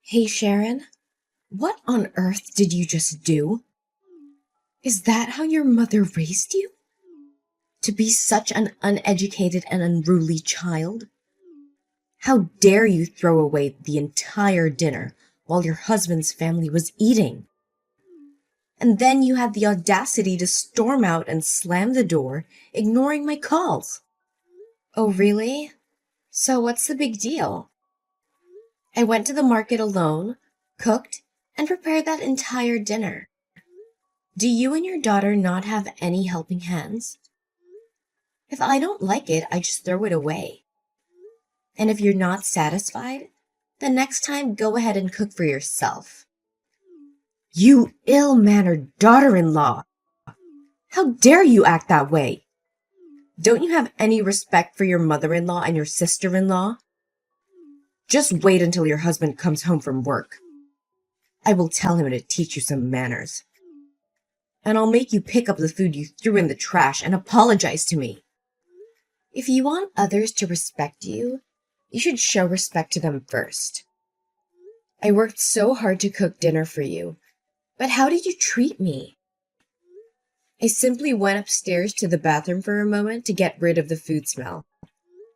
Hey Sharon, what on earth did you just do? Is that how your mother raised you? To be such an uneducated and unruly child? How dare you throw away the entire dinner while your husband's family was eating? And then you had the audacity to storm out and slam the door, ignoring my calls. Oh, really? So what's the big deal? I went to the market alone, cooked, and prepared that entire dinner. Do you and your daughter not have any helping hands? If I don't like it, I just throw it away. And if you're not satisfied, the next time go ahead and cook for yourself. You ill-mannered daughter-in-law! How dare you act that way? Don't you have any respect for your mother-in-law and your sister-in-law? Just wait until your husband comes home from work. I will tell him to teach you some manners. And I'll make you pick up the food you threw in the trash and apologize to me. If you want others to respect you, you should show respect to them first. I worked so hard to cook dinner for you, but how did you treat me? I simply went upstairs to the bathroom for a moment to get rid of the food smell.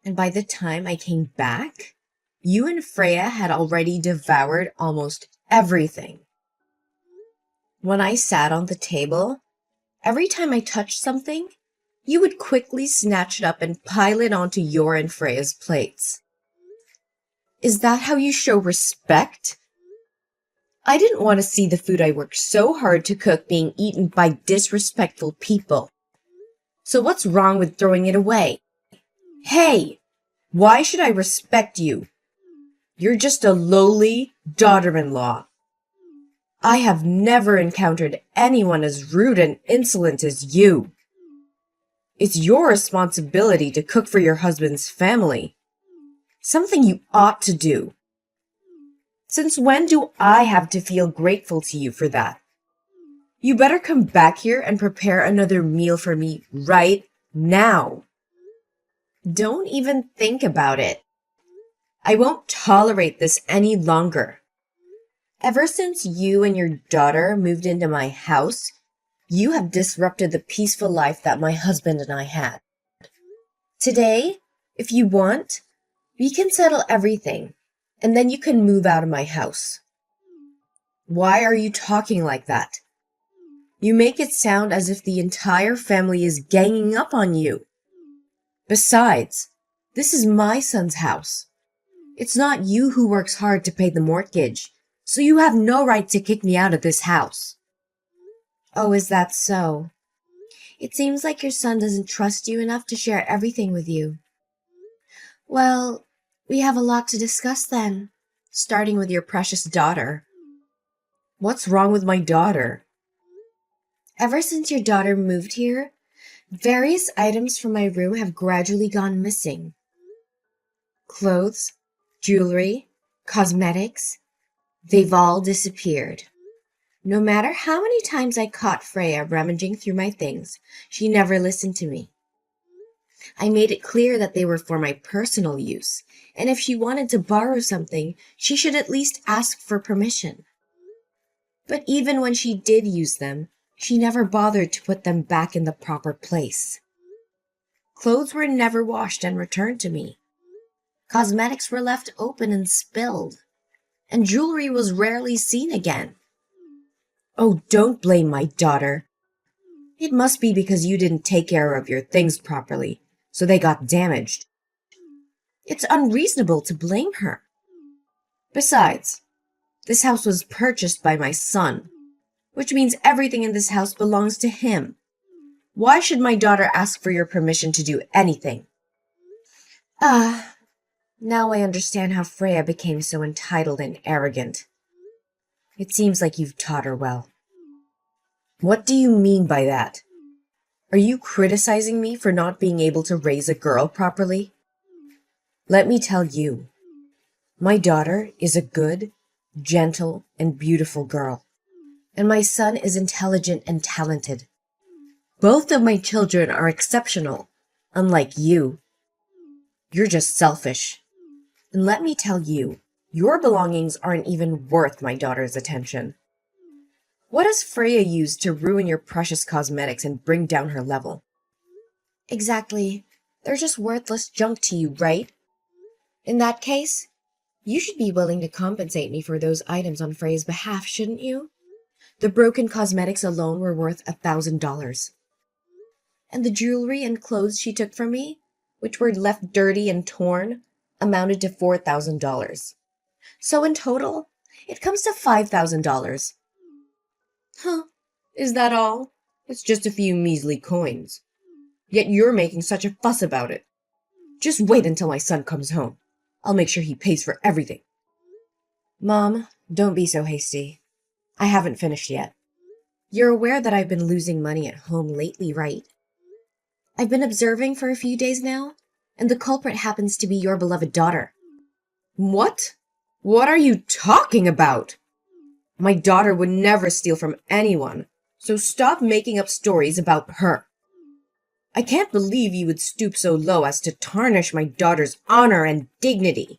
And by the time I came back, you and Freya had already devoured almost everything. When I sat on the table, every time I touched something, you would quickly snatch it up and pile it onto your and Freya's plates. Is that how you show respect? I didn't want to see the food I worked so hard to cook being eaten by disrespectful people. So what's wrong with throwing it away? Hey, why should I respect you? You're just a lowly daughter-in-law. I have never encountered anyone as rude and insolent as you. It's your responsibility to cook for your husband's family. Something you ought to do. Since when do I have to feel grateful to you for that? You better come back here and prepare another meal for me right now. Don't even think about it. I won't tolerate this any longer. Ever since you and your daughter moved into my house, you have disrupted the peaceful life that my husband and I had. Today, if you want, we can settle everything, and then you can move out of my house. Why are you talking like that? You make it sound as if the entire family is ganging up on you. Besides, this is my son's house. It's not you who works hard to pay the mortgage, so you have no right to kick me out of this house. Oh, is that so? It seems like your son doesn't trust you enough to share everything with you. Well, we have a lot to discuss then, starting with your precious daughter. What's wrong with my daughter? Ever since your daughter moved here, various items from my room have gradually gone missing. Clothes, jewelry, cosmetics, they've all disappeared. No matter how many times I caught Freya rummaging through my things, she never listened to me. I made it clear that they were for my personal use, and if she wanted to borrow something, she should at least ask for permission. But even when she did use them, she never bothered to put them back in the proper place. Clothes were never washed and returned to me. Cosmetics were left open and spilled, and jewelry was rarely seen again. Oh, don't blame my daughter. It must be because you didn't take care of your things properly, so they got damaged. It's unreasonable to blame her. Besides, this house was purchased by my son, which means everything in this house belongs to him. Why should my daughter ask for your permission to do anything? Now I understand how Freya became so entitled and arrogant. It seems like you've taught her well. What do you mean by that? Are you criticizing me for not being able to raise a girl properly? Let me tell you, my daughter is a good, gentle, and beautiful girl, and my son is intelligent and talented. Both of my children are exceptional, unlike you. You're just selfish. And let me tell you, Your belongings aren't even worth my daughter's attention. What has Freya used to ruin your precious cosmetics and bring down her level? Exactly. They're just worthless junk to you, right? In that case, you should be willing to compensate me for those items on Freya's behalf, shouldn't you? The broken cosmetics alone were worth $1,000. And the jewelry and clothes she took from me, which were left dirty and torn, amounted to $4,000. So in total, it comes to $5,000. Huh, is that all? It's just a few measly coins. Yet you're making such a fuss about it. Just wait until my son comes home. I'll make sure he pays for everything. Mom, don't be so hasty. I haven't finished yet. You're aware that I've been losing money at home lately, right? I've been observing for a few days now, and the culprit happens to be your beloved daughter. What? What are you talking about? My daughter would never steal from anyone, so stop making up stories about her. I can't believe you would stoop so low as to tarnish my daughter's honor and dignity.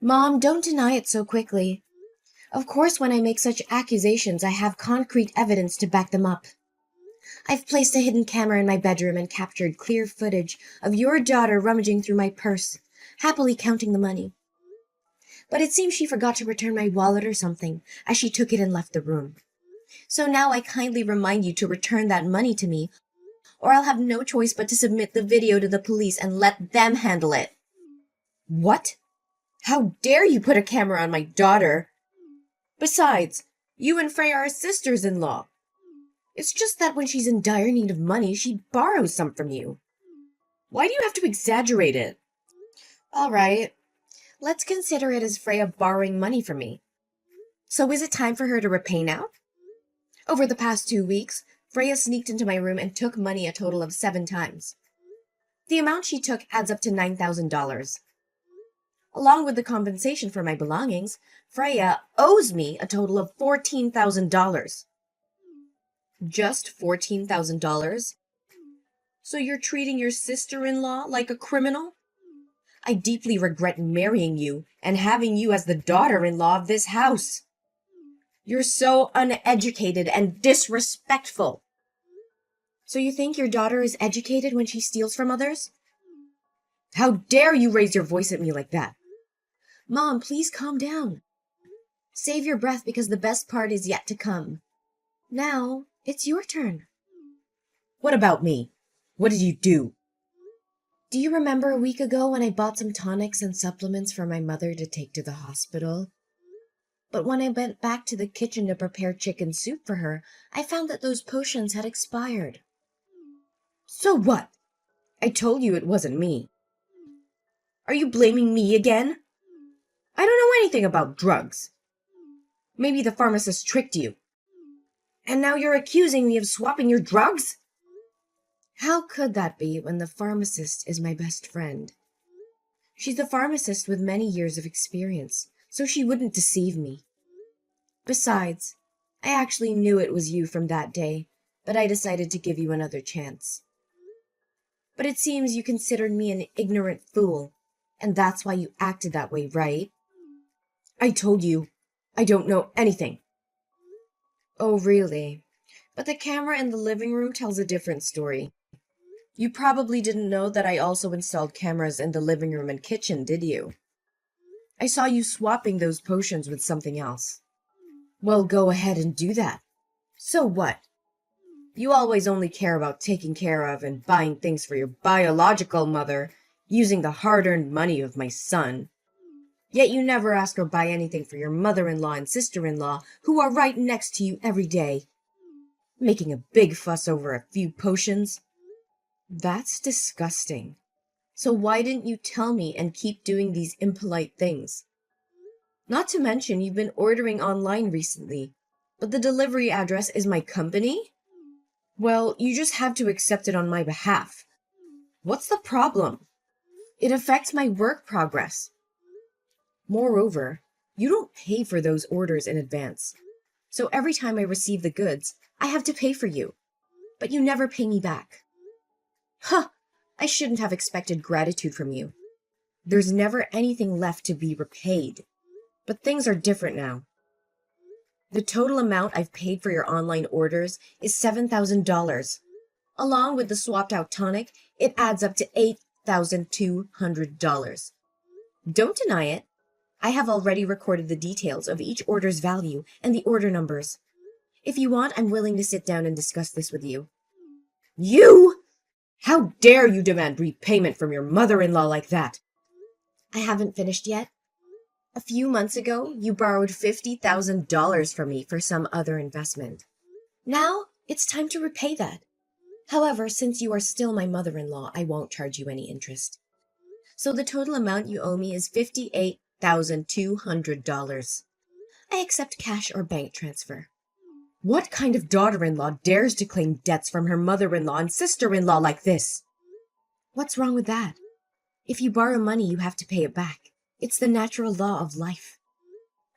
Mom, don't deny it so quickly. Of course, when I make such accusations, I have concrete evidence to back them up. I've placed a hidden camera in my bedroom and captured clear footage of your daughter rummaging through my purse, happily counting the money. But it seems she forgot to return my wallet or something, as she took it and left the room. So now I kindly remind you to return that money to me, or I'll have no choice but to submit the video to the police and let them handle it. What? How dare you put a camera on my daughter? Besides, you and Freya are sisters-in-law. It's just that when she's in dire need of money, she borrows some from you. Why do you have to exaggerate it? All right, let's consider it as Freya borrowing money from me. So is it time for her to repay now? Over the past 2 weeks, Freya sneaked into my room and took money a total of 7 times. The amount she took adds up to $9,000. Along with the compensation for my belongings, Freya owes me a total of $14,000. Just $14,000? So you're treating your sister-in-law like a criminal? I deeply regret marrying you and having you as the daughter-in-law of this house. You're so uneducated and disrespectful. So you think your daughter is educated when she steals from others? How dare you raise your voice at me like that? Mom, please calm down. Save your breath because the best part is yet to come. Now, it's your turn. What about me? What did you do? Do you remember a week ago when I bought some tonics and supplements for my mother to take to the hospital? But when I went back to the kitchen to prepare chicken soup for her, I found that those potions had expired. So what? I told you it wasn't me. Are you blaming me again? I don't know anything about drugs. Maybe the pharmacist tricked you. And now you're accusing me of swapping your drugs? How could that be when the pharmacist is my best friend? She's a pharmacist with many years of experience, so she wouldn't deceive me. Besides, I actually knew it was you from that day, but I decided to give you another chance. But it seems you considered me an ignorant fool, and that's why you acted that way, right? I told you, I don't know anything. Oh, really? But the camera in the living room tells a different story. You probably didn't know that I also installed cameras in the living room and kitchen, did you? I saw you swapping those potions with something else. Well, go ahead and do that. So what? You always only care about taking care of and buying things for your biological mother, using the hard-earned money of my son. Yet you never ask or buy anything for your mother-in-law and sister-in-law, who are right next to you every day. Making a big fuss over a few potions? That's disgusting. So why didn't you tell me and keep doing these impolite things? Not to mention you've been ordering online recently, but the delivery address is my company? Well, you just have to accept it on my behalf. What's the problem? It affects my work progress. Moreover, you don't pay for those orders in advance. So every time I receive the goods, I have to pay for you. But you never pay me back. Huh! I shouldn't have expected gratitude from you. There's never anything left to be repaid. But things are different now. The total amount I've paid for your online orders is $7,000. Along with the swapped out tonic, it adds up to $8,200. Don't deny it. I have already recorded the details of each order's value and the order numbers. If you want, I'm willing to sit down and discuss this with you. You? How dare you demand repayment from your mother-in-law like that? I haven't finished yet. A few months ago, you borrowed $50,000 from me for some other investment. Now, it's time to repay that. However, since you are still my mother-in-law, I won't charge you any interest. So the total amount you owe me is $58,200. I accept cash or bank transfer. What kind of daughter-in-law dares to claim debts from her mother-in-law and sister-in-law like this? What's wrong with that? If you borrow money, you have to pay it back. It's the natural law of life.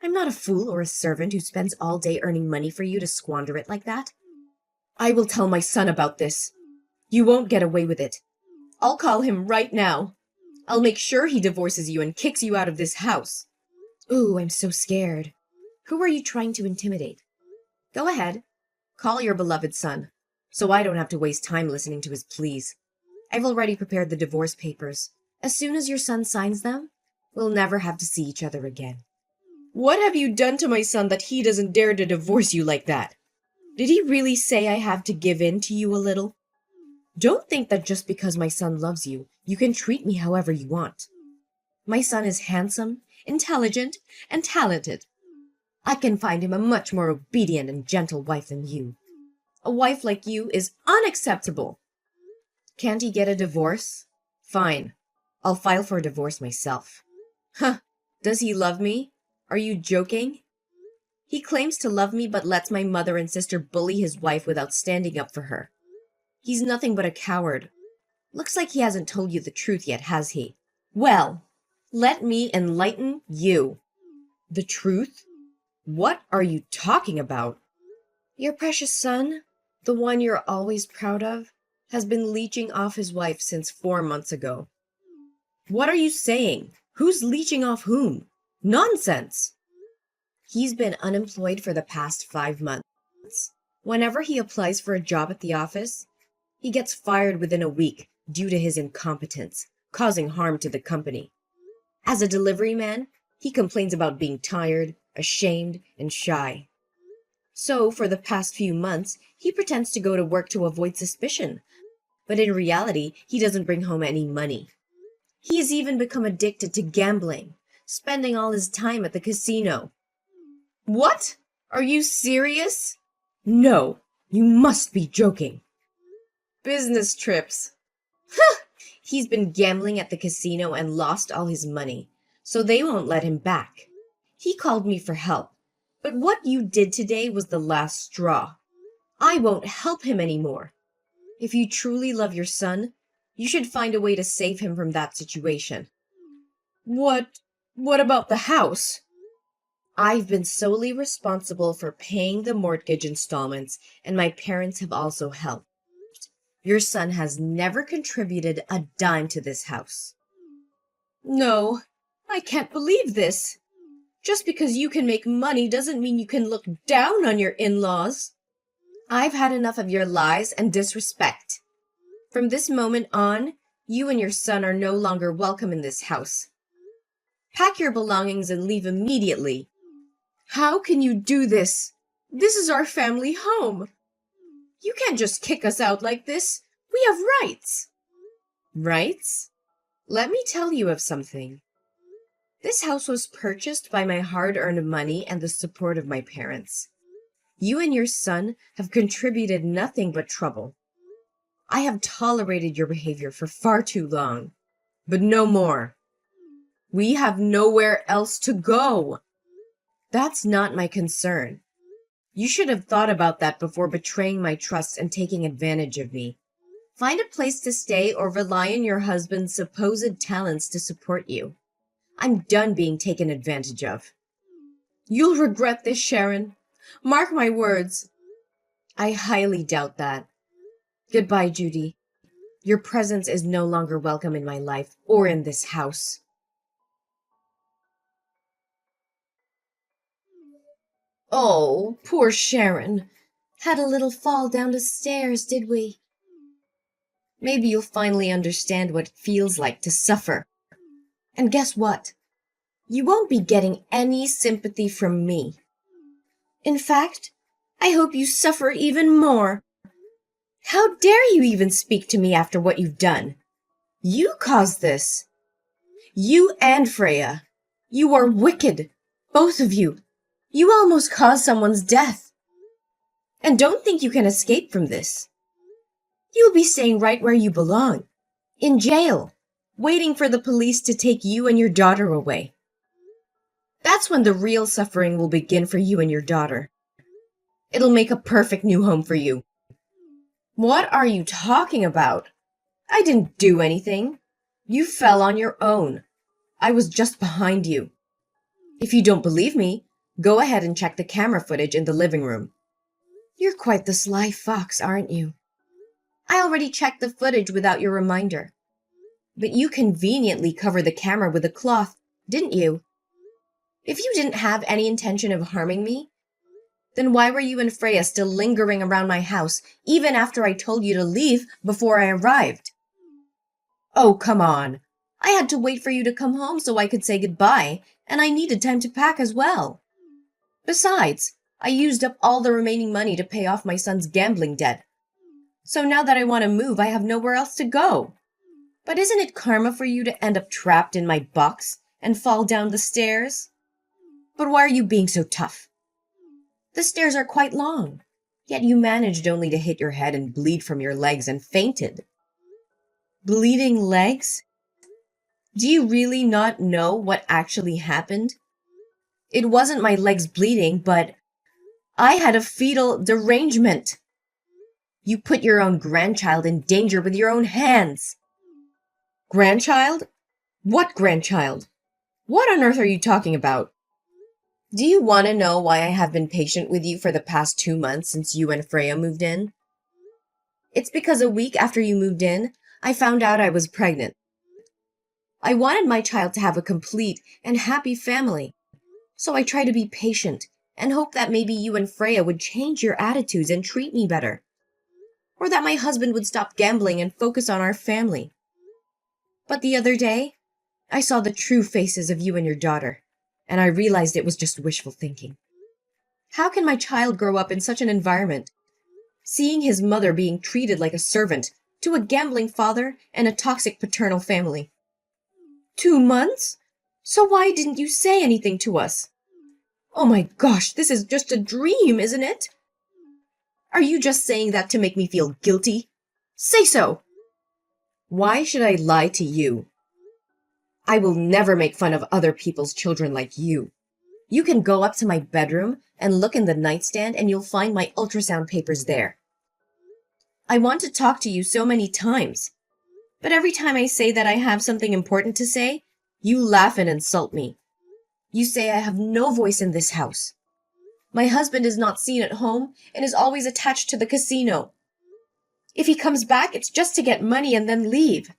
I'm not a fool or a servant who spends all day earning money for you to squander it like that. I will tell my son about this. You won't get away with it. I'll call him right now. I'll make sure he divorces you and kicks you out of this house. Ooh, I'm so scared. Who are you trying to intimidate? Go ahead. Call your beloved son, so I don't have to waste time listening to his pleas. I've already prepared the divorce papers. As soon as your son signs them, we'll never have to see each other again. What have you done to my son that he doesn't dare to divorce you like that? Did he really say I have to give in to you a little? Don't think that just because my son loves you, you can treat me however you want. My son is handsome, intelligent, and talented. I can find him a much more obedient and gentle wife than you. A wife like you is unacceptable. Can't he get a divorce? Fine. I'll file for a divorce myself. Huh. Does he love me? Are you joking? He claims to love me but lets my mother and sister bully his wife without standing up for her. He's nothing but a coward. Looks like he hasn't told you the truth yet, has he? Well, let me enlighten you. The truth? What are you talking about? Your precious son, the one you're always proud of, has been leeching off his wife since 4 months ago. What are you saying? Who's leeching off whom? Nonsense! He's been unemployed for the past 5 months. Whenever he applies for a job at the office, he gets fired within a week due to his incompetence, causing harm to the company. As a delivery man, he complains about being tired, ashamed, and shy. So, for the past few months, he pretends to go to work to avoid suspicion. But in reality, he doesn't bring home any money. He has even become addicted to gambling, spending all his time at the casino. What? Are you serious? No, you must be joking. Business trips. He's been gambling at the casino and lost all his money, so they won't let him back. He called me for help, but what you did today was the last straw. I won't help him anymore. If you truly love your son, you should find a way to save him from that situation. What about the house? I've been solely responsible for paying the mortgage installments, and my parents have also helped. Your son has never contributed a dime to this house. No, I can't believe this. Just because you can make money doesn't mean you can look down on your in-laws. I've had enough of your lies and disrespect. From this moment on, you and your son are no longer welcome in this house. Pack your belongings and leave immediately. How can you do this? This is our family home. You can't just kick us out like this. We have rights. Rights? Let me tell you of something. This house was purchased by my hard-earned money and the support of my parents. You and your son have contributed nothing but trouble. I have tolerated your behavior for far too long, but no more. We have nowhere else to go. That's not my concern. You should have thought about that before betraying my trust and taking advantage of me. Find a place to stay or rely on your husband's supposed talents to support you. I'm done being taken advantage of. You'll regret this, Sharon. Mark my words. I highly doubt that. Goodbye, Judy. Your presence is no longer welcome in my life or in this house. Oh, poor Sharon. Had a little fall down the stairs, did we? Maybe you'll finally understand what it feels like to suffer. And guess what? You won't be getting any sympathy from me. In fact, I hope you suffer even more. How dare you even speak to me after what you've done? You caused this. You and Freya. You are wicked. Both of you. You almost caused someone's death. And don't think you can escape from this. You'll be staying right where you belong. In jail. Waiting for the police to take you and your daughter away. That's when the real suffering will begin for you and your daughter. It'll make a perfect new home for you. What are you talking about? I didn't do anything. You fell on your own. I was just behind you. If you don't believe me, go ahead and check the camera footage in the living room. You're quite the sly fox, aren't you? I already checked the footage without your reminder. But you conveniently covered the camera with a cloth, didn't you? If you didn't have any intention of harming me, then why were you and Freya still lingering around my house even after I told you to leave before I arrived? Oh, come on. I had to wait for you to come home so I could say goodbye, and I needed time to pack as well. Besides, I used up all the remaining money to pay off my son's gambling debt. So now that I want to move, I have nowhere else to go. But isn't it karma for you to end up trapped in my box and fall down the stairs? But why are you being so tough? The stairs are quite long, yet you managed only to hit your head and bleed from your legs and fainted. Bleeding legs? Do you really not know what actually happened? It wasn't my legs bleeding, but I had a fetal derangement. You put your own grandchild in danger with your own hands. Grandchild? What grandchild? What on earth are you talking about? Do you want to know why I have been patient with you for the past 2 months since you and Freya moved in? It's because a week after you moved in, I found out I was pregnant. I wanted my child to have a complete and happy family, so I tried to be patient and hope that maybe you and Freya would change your attitudes and treat me better. Or that my husband would stop gambling and focus on our family. But the other day, I saw the true faces of you and your daughter, and I realized it was just wishful thinking. How can my child grow up in such an environment, seeing his mother being treated like a servant to a gambling father and a toxic paternal family? 2 months? So why didn't you say anything to us? Oh my gosh, this is just a dream, isn't it? Are you just saying that to make me feel guilty? Say so! Why should I lie to you? I will never make fun of other people's children like you. You can go up to my bedroom and look in the nightstand and you'll find my ultrasound papers there. I want to talk to you so many times, but every time I say that I have something important to say, you laugh and insult me. You say I have no voice in this house. My husband is not seen at home and is always attached to the casino. If he comes back, it's just to get money and then leave.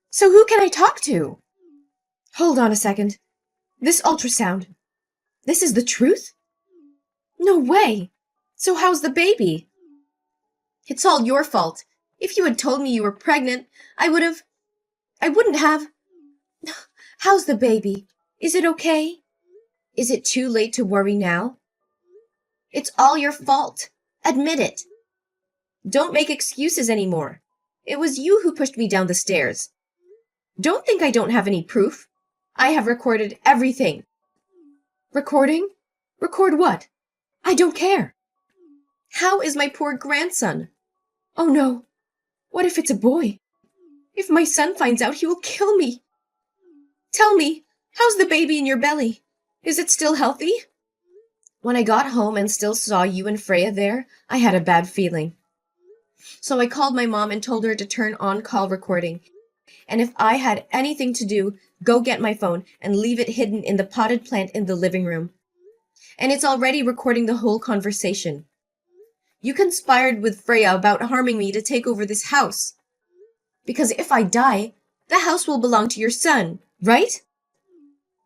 So who can I talk to? Hold on a second. This ultrasound. This is the truth? No way. So how's the baby? It's all your fault. If you had told me you were pregnant, I wouldn't have. How's the baby? Is it okay? Is it too late to worry now? It's all your fault. Admit it. Don't make excuses anymore. It was you who pushed me down the stairs. Don't think I don't have any proof. I have recorded everything. Recording? Record what? I don't care. How is my poor grandson? Oh no. What if it's a boy? If my son finds out, he will kill me. Tell me, how's the baby in your belly? Is it still healthy? When I got home and still saw you and Freya there, I had a bad feeling. So I called my mom and told her to turn on call recording. And if I had anything to do, go get my phone and leave it hidden in the potted plant in the living room. And it's already recording the whole conversation. You conspired with Freya about harming me to take over this house. Because if I die, the house will belong to your son, right?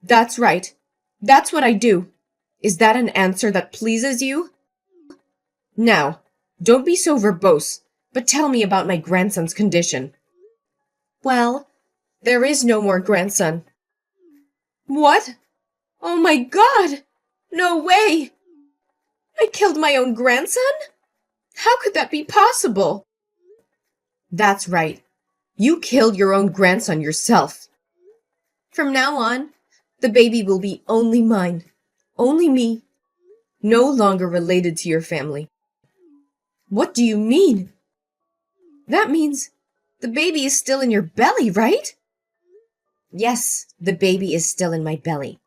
That's right. That's what I do. Is that an answer that pleases you? Now, don't be so verbose, but tell me about my grandson's condition. Well, there is no more grandson. What? Oh my God! No way! I killed my own grandson? How could that be possible? That's right. You killed your own grandson yourself. From now on, the baby will be only mine. Only me. No longer related to your family. What do you mean? That means the baby is still in your belly, right? Yes, the baby is still in my belly.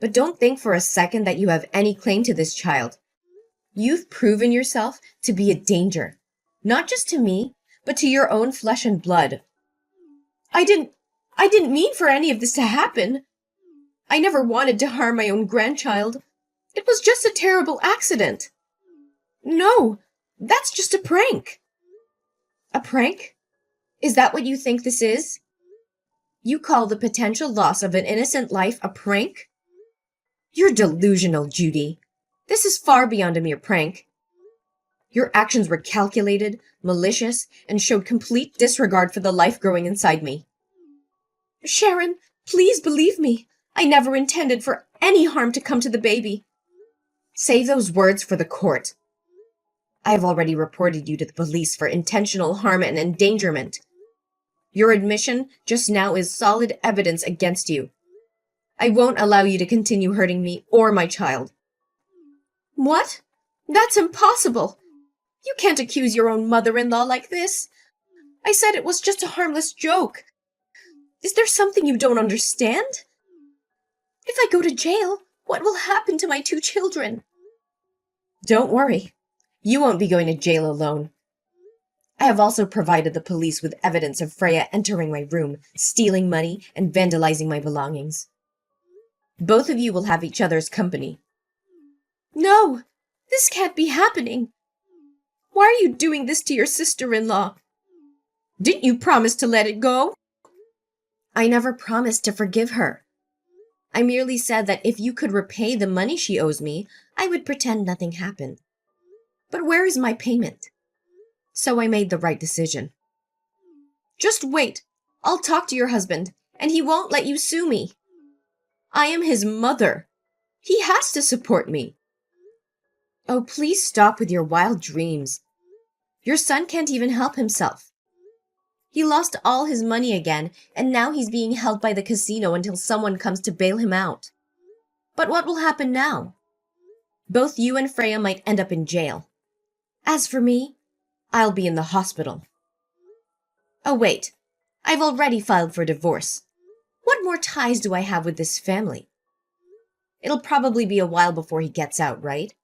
But don't think for a second that you have any claim to this child. You've proven yourself to be a danger, not just to me, but to your own flesh and blood. I didn't mean for any of this to happen. I never wanted to harm my own grandchild. It was just a terrible accident. No, that's just a prank. A prank? Is that what you think this is? You call the potential loss of an innocent life a prank? You're delusional, Judy. This is far beyond a mere prank. Your actions were calculated, malicious, and showed complete disregard for the life growing inside me. Sharon, please believe me. I never intended for any harm to come to the baby. Save those words for the court. I have already reported you to the police for intentional harm and endangerment. Your admission just now is solid evidence against you. I won't allow you to continue hurting me or my child. What? That's impossible. You can't accuse your own mother-in-law like this. I said it was just a harmless joke. Is there something you don't understand? If I go to jail, what will happen to my 2 children? Don't worry. You won't be going to jail alone. I have also provided the police with evidence of Freya entering my room, stealing money, and vandalizing my belongings. Both of you will have each other's company. No, this can't be happening. Why are you doing this to your sister-in-law? Didn't you promise to let it go? I never promised to forgive her. I merely said that if you could repay the money she owes me, I would pretend nothing happened. But where is my payment? So I made the right decision. Just wait. I'll talk to your husband, and he won't let you sue me. I am his mother. He has to support me. Oh, please stop with your wild dreams. Your son can't even help himself. He lost all his money again, and now he's being held by the casino until someone comes to bail him out. But what will happen now? Both you and Freya might end up in jail. As for me, I'll be in the hospital. Oh, wait. I've already filed for divorce. What more ties do I have with this family? It'll probably be a while before he gets out, right?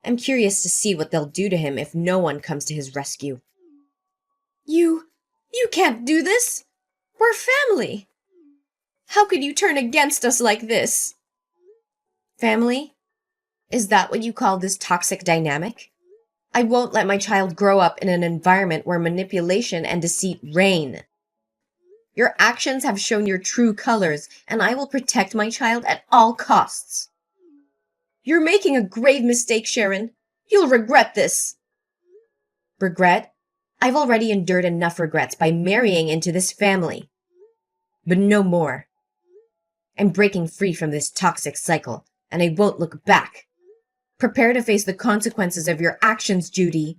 I'm curious to see what they'll do to him if no one comes to his rescue. You can't do this. We're family. How could you turn against us like this? Family? Is that what you call this toxic dynamic? I won't let my child grow up in an environment where manipulation and deceit reign. Your actions have shown your true colors, and I will protect my child at all costs. You're making a grave mistake, Sharon. You'll regret this. Regret? I've already endured enough regrets by marrying into this family. But no more. I'm breaking free from this toxic cycle, and I won't look back. Prepare to face the consequences of your actions, Judy.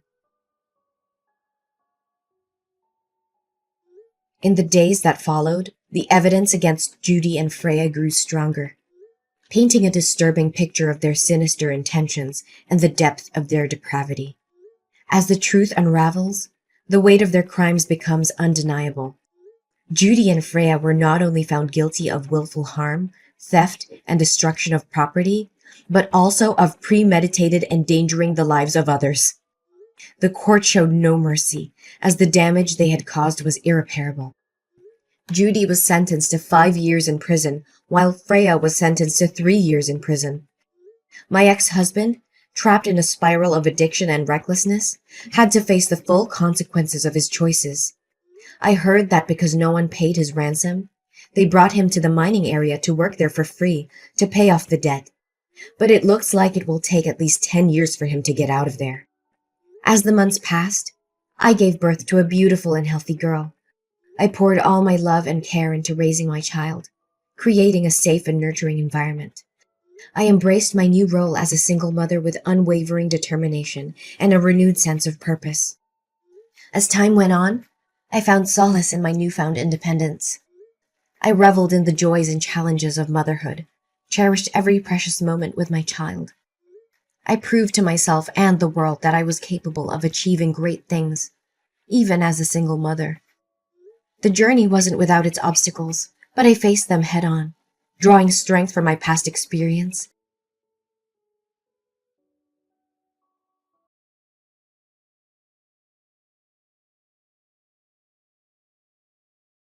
In the days that followed, the evidence against Judy and Freya grew stronger, painting a disturbing picture of their sinister intentions and the depth of their depravity. As the truth unravels, the weight of their crimes becomes undeniable. Judy and Freya were not only found guilty of willful harm, theft, and destruction of property, but also of premeditated endangering the lives of others. The court showed no mercy, as the damage they had caused was irreparable. Judy was sentenced to 5 years in prison, while Freya was sentenced to 3 years in prison. My ex-husband, trapped in a spiral of addiction and recklessness, had to face the full consequences of his choices. I heard that because no one paid his ransom, they brought him to the mining area to work there for free to pay off the debt. but it looks like it will take at least 10 years for him to get out of there. As the months passed, I gave birth to a beautiful and healthy girl. I poured all my love and care into raising my child, creating a safe and nurturing environment. I embraced my new role as a single mother with unwavering determination and a renewed sense of purpose. As time went on, I found solace in my newfound independence. I reveled in the joys and challenges of motherhood, cherished every precious moment with my child. I proved to myself and the world that I was capable of achieving great things, even as a single mother. The journey wasn't without its obstacles, but I faced them head on, drawing strength from my past experience